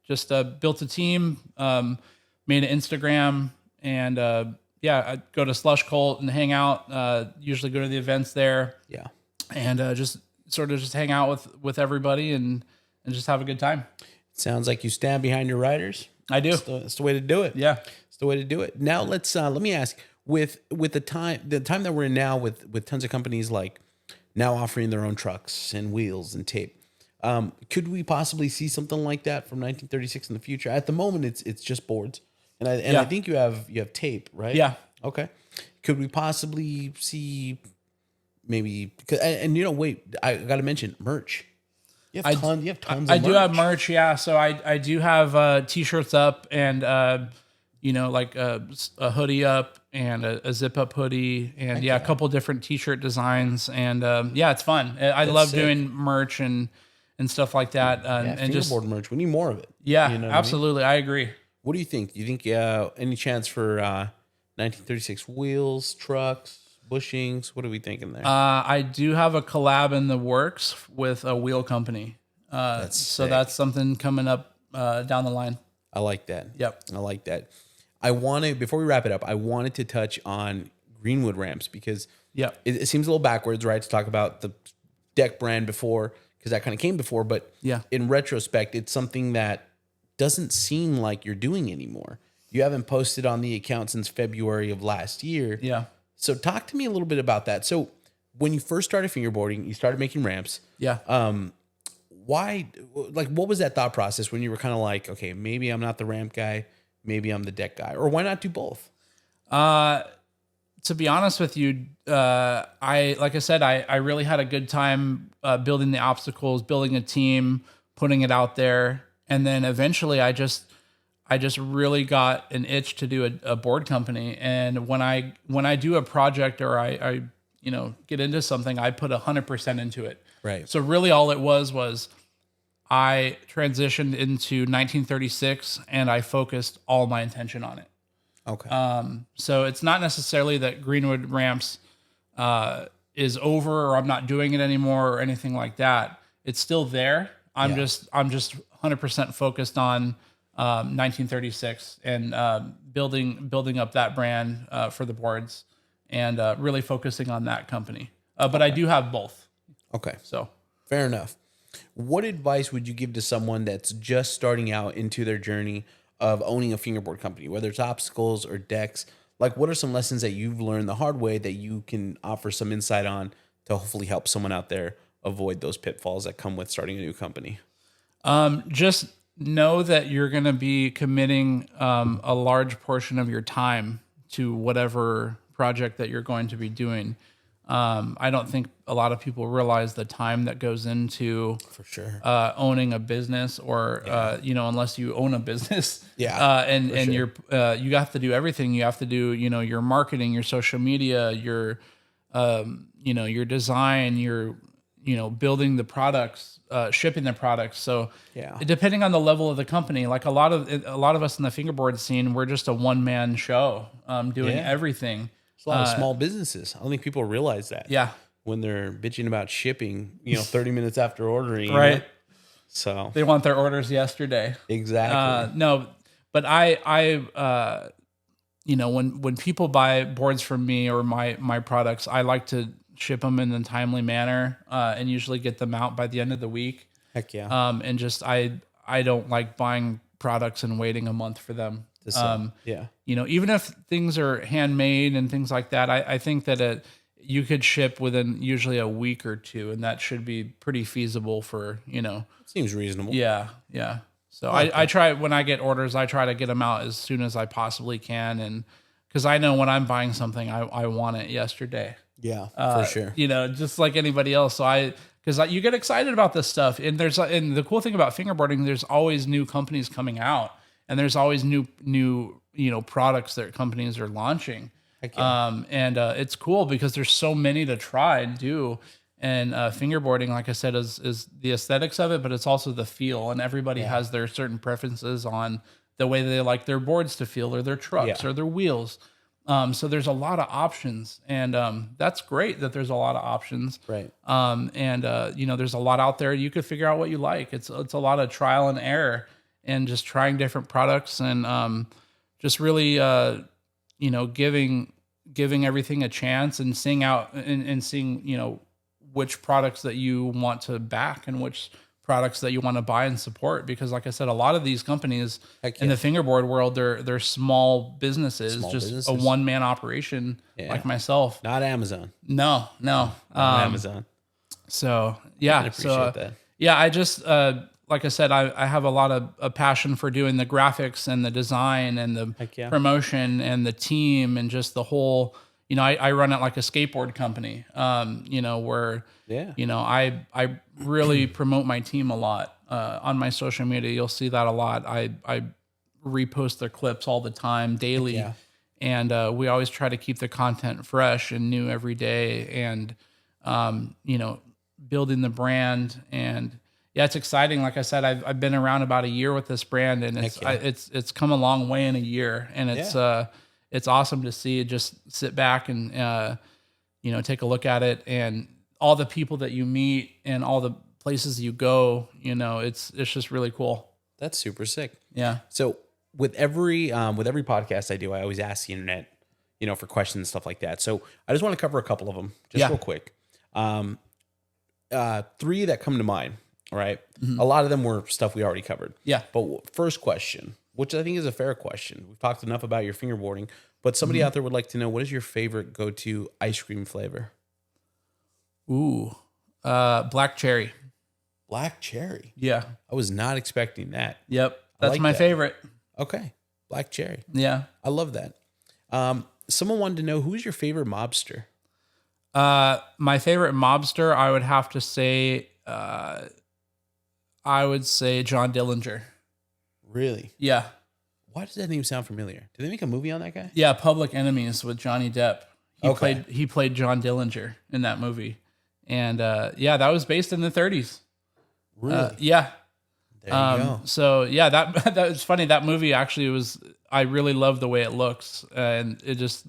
B: just built a team, made an Instagram, and I go to Slush Cult and hang out. Usually go to the events there.
A: Yeah.
B: And just hang out with everybody and just have a good time.
A: Sounds like you stand behind your riders.
B: I do.
A: That's the way to do it.
B: Yeah.
A: It's the way to do it. Now let me ask, with the time that we're in now with tons of companies like now offering their own trucks and wheels and tape, could we possibly see something like that from 1936 in the future? At the moment, it's just boards, and I think you have tape, right?
B: Yeah.
A: Okay. Could we possibly see maybe? Wait, I got to mention merch. You have tons of merch.
B: I do have merch, yeah. So I do have t-shirts up and like a hoodie up and a zip up hoodie and a couple different t-shirt designs, and it's fun. That's love sick. Doing merch and stuff like that. And just
A: fingerboard merch. We need more of it.
B: Yeah, absolutely. I agree.
A: What do you think? Do you think any chance for 1936 wheels, trucks, bushings? What are we thinking there?
B: I do have a collab in the works with a wheel company. So that's something coming up down the line.
A: I like that.
B: Yep.
A: I like that. Before we wrap it up, I wanted to touch on Greenwood Ramps because it seems a little backwards, right, to talk about the deck brand before, because that kind of came before. But in retrospect, it's something that doesn't seem like you're doing anymore. You haven't posted on the account since February of last year.
B: Yeah.
A: So talk to me a little bit about that. So when you first started fingerboarding, you started making ramps.
B: Yeah.
A: Why? Like, what was that thought process when you were kind of like, okay, maybe I'm not the ramp guy, maybe I'm the deck guy, or why not do both?
B: To be honest with you, like I said, I really had a good time building the obstacles, building a team, putting it out there, and then eventually I just really got an itch to do a board company. And when I do a project or I get into something, I put 100% into it.
A: Right.
B: So really all it was I transitioned into 1936 and I focused all my attention on it.
A: Okay.
B: So it's not necessarily that Greenwood Ramps is over or I'm not doing it anymore or anything like that. It's still there. I'm just 100% focused on 1936 and building up that brand for the boards and really focusing on that company. But I do have both.
A: Okay.
B: So
A: fair enough. What advice would you give to someone that's just starting out into their journey of owning a fingerboard company, whether it's obstacles or decks? Like, what are some lessons that you've learned the hard way that you can offer some insight on to hopefully help someone out there avoid those pitfalls that come with starting a new company?
B: Just know that you're going to be committing a large portion of your time to whatever project that you're going to be doing. I don't think a lot of people realize the time that goes into
A: For sure.
B: owning a business, or unless you own a business.
A: Yeah,
B: and
A: sure.
B: you have to do everything. You have to do your marketing, your social media, your your design, your building the products, shipping the products. So depending on the level of the company, like a lot of us in the fingerboard scene, we're just a one man show doing everything.
A: There's a lot of small businesses. I don't think people realize that.
B: Yeah.
A: When they're bitching about shipping, 30 minutes after ordering.
B: Right.
A: So
B: they want their orders yesterday.
A: Exactly.
B: No, but I when people buy boards from me or my products, I like to ship them in a timely manner and usually get them out by the end of the week.
A: Heck yeah.
B: And just I don't like buying products and waiting a month for them. Even if things are handmade and things like that, I think that you could ship within usually a week or two, and that should be pretty feasible for
A: Seems reasonable.
B: Yeah. So I try, when I get orders, I try to get them out as soon as I possibly can, and because I know when I'm buying something, I want it yesterday.
A: Yeah, for sure.
B: Just like anybody else. So because you get excited about this stuff, and and the cool thing about fingerboarding, there's always new companies coming out, and there's always new products that companies are launching. It's cool because there's so many to try and do. And fingerboarding, like I said, is the aesthetics of it, but it's also the feel. And everybody has their certain preferences on the way they like their boards to feel, or their trucks, or their wheels. So there's a lot of options, and that's great that there's a lot of options.
A: Right.
B: There's a lot out there. You could figure out what you like. It's a lot of trial and error, and just trying different products, and just really giving everything a chance, and seeing out and seeing which products that you want to back and which products that you want to buy and support. Because like I said, a lot of these companies in the fingerboard world, they're small businesses, a one-man operation, like myself.
A: Not Amazon.
B: No.
A: Not Amazon.
B: So
A: I appreciate that.
B: Yeah, I just like I said, I have a lot of a passion for doing the graphics and the design and the promotion and the team, and just the whole. I run it like a skateboard company, where, I really promote my team a lot on my social media. You'll see that a lot. I repost their clips all the time, daily. And we always try to keep the content fresh and new every day, and, building the brand. And it's exciting. Like I said, I've been around about a year with this brand, and it's come a long way in a year, and it's awesome to see. Just sit back and, take a look at it, and all the people that you meet and all the places you go, it's just really cool.
A: That's super sick.
B: Yeah.
A: So with every podcast I do, I always ask the internet, for questions and stuff like that. So I just want to cover a couple of them real quick. 3 that come to mind. All right. Mm-hmm. A lot of them were stuff we already covered.
B: Yeah.
A: But first question, which I think is a fair question. We've talked enough about your fingerboarding, but somebody out there would like to know, what is your favorite go-to ice cream flavor?
B: Ooh, black cherry.
A: Black cherry?
B: Yeah.
A: I was not expecting that.
B: Yep. That's my favorite.
A: Okay. Black cherry.
B: Yeah.
A: I love that. Someone wanted to know, who's your favorite mobster?
B: My favorite mobster, I would have to say, John Dillinger.
A: Really?
B: Yeah.
A: Why does that name sound familiar? Did they make a movie on that guy?
B: Yeah, Public Enemies with Johnny Depp. He played John Dillinger in that movie. And that was based in the 30s.
A: Really?
B: Yeah.
A: There you go.
B: So that was funny. That movie actually I really love the way it looks. And it just,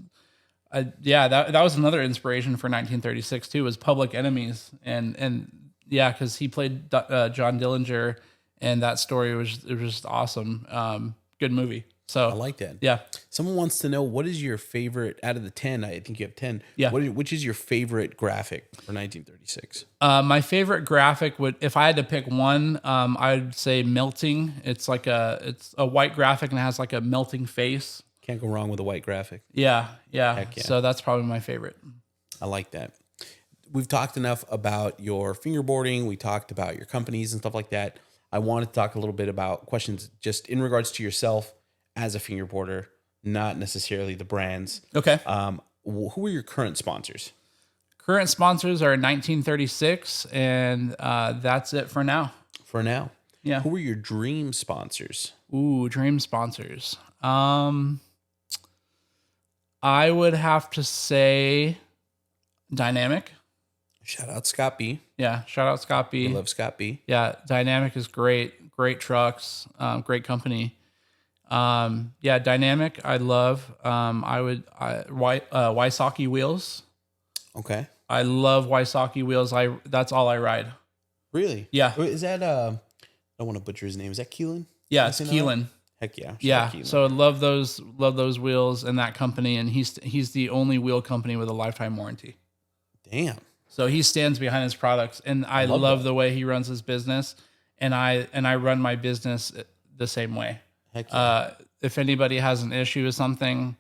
B: that was another inspiration for 1936 too, was Public Enemies. And because he played John Dillinger, and that story was just awesome. Good movie. So
A: I like that.
B: Yeah.
A: Someone wants to know, what is your favorite out of the 10? I think you have 10.
B: Yeah.
A: Which is your favorite graphic for 1936?
B: My favorite graphic if I had to pick one, I'd say Melting. It's a white graphic, and it has like a melting face.
A: Can't go wrong with a white graphic.
B: Yeah.
A: Heck yeah.
B: So that's probably my favorite.
A: I like that. We've talked enough about your fingerboarding. We talked about your companies and stuff like that. I wanted to talk a little bit about questions just in regards to yourself as a fingerboarder, not necessarily the brands.
B: Okay.
A: Who are your current sponsors?
B: Current sponsors are 1936, and that's it for now.
A: For now.
B: Yeah.
A: Who are your dream sponsors?
B: Ooh, dream sponsors. I would have to say Dynamic.
A: Shout out Scott B.
B: Yeah, shout out Scott B.
A: I love Scott B.
B: Yeah, Dynamic is great. Great trucks. Great company. Yeah, Dynamic. I love. Wysocki wheels.
A: Okay.
B: I love Wysocki wheels. That's all I ride.
A: Really?
B: Yeah.
A: Is that I don't want to butcher his name. Is that Keelan?
B: Yeah, it's Keelan.
A: Heck yeah.
B: Yeah. So I love those wheels and that company, and he's the only wheel company with a lifetime warranty.
A: Damn.
B: So he stands behind his products, and I love the way he runs his business, and I run my business the same way.
A: Heck yeah.
B: If anybody has an issue with something,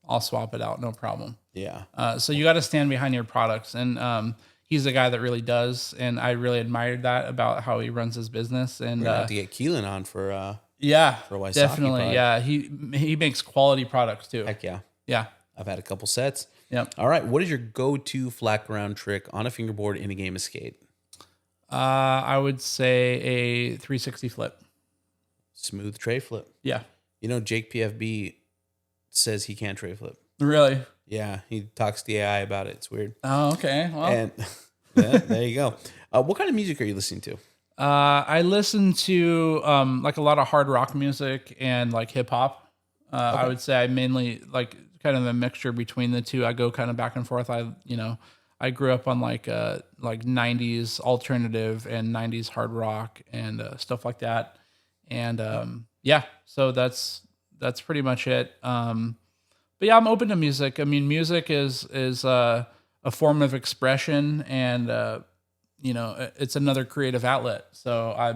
B: I'll swap it out, no problem.
A: Yeah.
B: So you got to stand behind your products, and he's a guy that really does, and I really admired that about how he runs his business. And
A: we're gonna have to get Keelan on for
B: yeah,
A: for Wysocki
B: definitely.
A: product.
B: Yeah, he makes quality products too.
A: Heck yeah.
B: Yeah.
A: I've had a couple sets.
B: Yep.
A: All right. What is your go-to flat ground trick on a fingerboard in a game of skate?
B: I would say a 360 flip.
A: Smooth tray flip.
B: Yeah.
A: You know, Jake PFB says he can't tray flip.
B: Really?
A: Yeah, he talks to the AI about it. It's weird.
B: Oh, okay. Well,
A: And yeah, there you go. What kind of music are you listening to?
B: I listen to like a lot of hard rock music and like hip hop. I would say I mainly like kind of a mixture between the two. I go kind of back and forth. I grew up on like 90s alternative and 90s hard rock and stuff like that. And yeah, so that's pretty much it. But yeah, I'm open to music. I mean, music is a form of expression, and it's another creative outlet. So I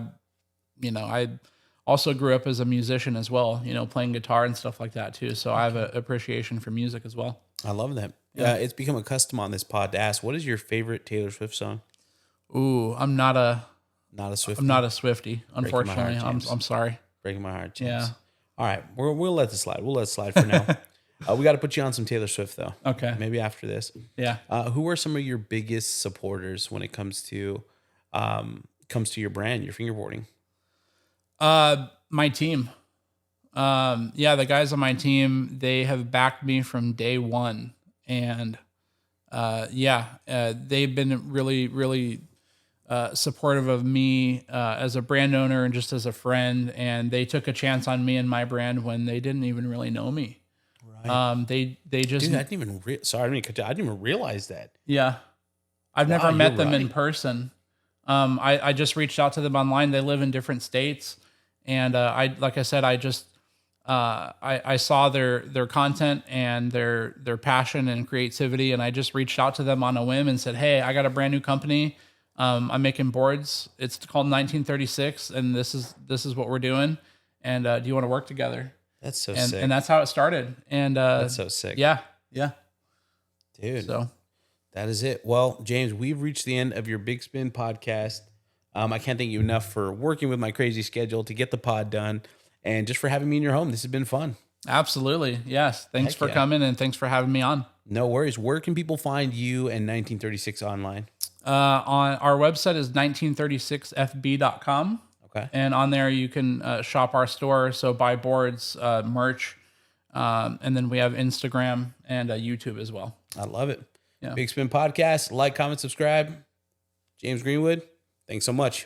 B: also grew up as a musician as well, playing guitar and stuff like that too. So I have an appreciation for music as well.
A: I love that.
B: Yeah.
A: It's become a custom on this pod to ask, what is your favorite Taylor Swift song?
B: Ooh, I'm not a
A: Swiftie.
B: I'm not a Swiftie, unfortunately.
A: heart,
B: I'm sorry.
A: Breaking my heart, James.
B: Yeah.
A: All right, we'll let this slide. We'll let it slide for now. We got to put you on some Taylor Swift though.
B: Okay.
A: Maybe after this.
B: Yeah.
A: Who are some of your biggest supporters when it comes to your brand, your fingerboarding?
B: My team. Yeah, the guys on my team, they have backed me from day one. And they've been really, really supportive of me as a brand owner and just as a friend. And they took a chance on me and my brand when they didn't even really know me. Right. They just...
A: Dude, I didn't even realize that.
B: Yeah. I've never met them in person. I just reached out to them online. They live in different states. And like I said, I just... I saw their content and their passion and creativity, and I just reached out to them on a whim and said, "Hey, I got a brand new company. I'm making boards. It's called 1936, and this is what we're doing. And do you want to work together?"
A: That's so sick.
B: And that's how it started. And
A: that's so sick.
B: Yeah,
A: dude.
B: So
A: that is it. Well, James, we've reached the end of your Bigspin podcast. I can't thank you enough for working with my crazy schedule to get the pod done. And just for having me in your home. This has been fun.
B: Absolutely. Yes. Thanks for coming, and thanks for having me on.
A: No worries. Where can people find you and 1936 online?
B: On our website is 1936fb.com.
A: Okay.
B: And on there you can shop our store. So buy boards, merch. And then we have Instagram and YouTube as well.
A: I love it.
B: Yeah.
A: Bigspin podcast. Like, comment, subscribe. James Greenwood. Thanks so much.